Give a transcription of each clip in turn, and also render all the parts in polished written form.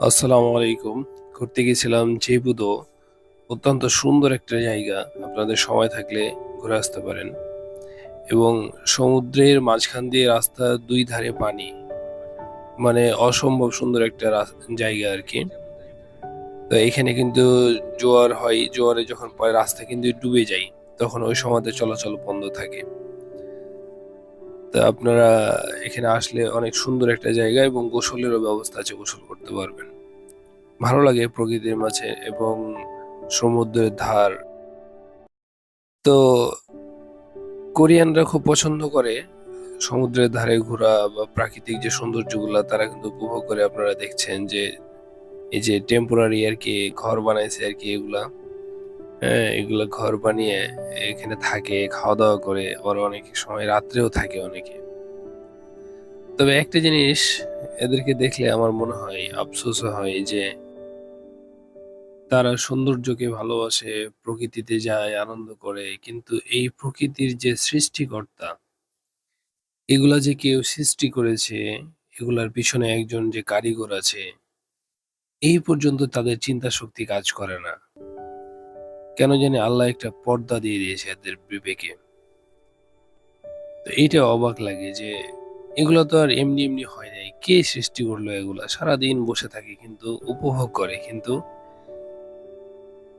আসসালামু আলাইকুম। ঘুরতে গেছিলাম জেবুদো। অত্যন্ত সুন্দর একটা জায়গা। আপনাদের সময় থাকলে ঘুরে আসতে পারেন। এবং সমুদ্রের মাঝখান দিয়ে রাস্তা, ২ ধারে পানি। মানে অসম্ভব সুন্দর একটা জায়গা আরকি। তো এখানে কিন্তু জোয়ার হয়। জোয়ারে যখন পরে রাস্তা কিন্তু ডুবে যায়। তখন ওই সময়তে চলাচল বন্ধ থাকে। তো আপনারা এখানে আসলে অনেক সুন্দর একটা জায়গা এবং গোসলেরও ব্যবস্থা আছে, গোসল করতে পারবেন। ভালো লাগে প্রকৃতির মাঝে এবং সমুদ্রের ধার। তো কোরিয়ানরা খুব পছন্দ করে সমুদ্রের ধারে ঘোরা বা প্রাকৃতিক যে সৌন্দর্যগুলা তারা কিন্তু উপভোগ করে। আপনারা দেখছেন যে এই যে টেম্পোরারি আরকি ঘর বানাইছে আরকি এগুলা। হ্যাঁ, এগুলা ঘর বানিয়ে এখানে থাকে, খাওয়া-দাওয়া করে। আবার অনেক সময় রাত্রেও থাকে অনেকে। তবে একটা জিনিস এদেরকে দেখলে আমার মনে হয় আফসোসও হয় যে তারা সৌন্দর্যকে ভালোবাসে, প্রকৃতিতে যায়, আনন্দ করে। কিন্তু এই প্রকৃতির যে সৃষ্টিকর্তা, এগুলা যে কেউ সৃষ্টি করেছে, এগুলার পিছনে একজন যে কারিগর আছে, এই পর্যন্ত তাদের চিন্তা শক্তি কাজ করে না। কেন জানি আল্লাহ একটা পর্দা দিয়ে দিয়েছে এদের বিবেকে। তো এইটা অবাক লাগে যে এগুলা তো আর এমনি, এমনি হয় নাই। কে সৃষ্টি করলো এগুলা? সারাদিন বসে থাকে কিন্তু উপভোগ করে। কিন্তু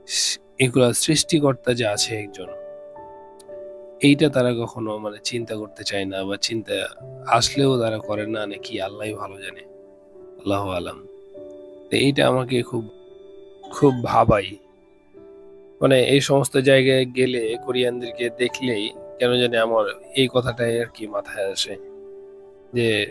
স এগুলা সৃষ্টিকর্তা যে আছে একজন, এইটা তারা কখনো মানে চিন্তা করতে চায় না বা চিন্তা আসলেও তারা করে না, নাকি আল্লাহই ভালো জানে। আল্লাহু আলাম। তো এইটা আমাকে খুব, খুব ভাবায়। মানে এই সমস্ত জায়গায় গেলে কোরিয়ানদেরকে দেখলেই কেন জানি আমার এই কথাটাই আরকি মাথায় আসে যে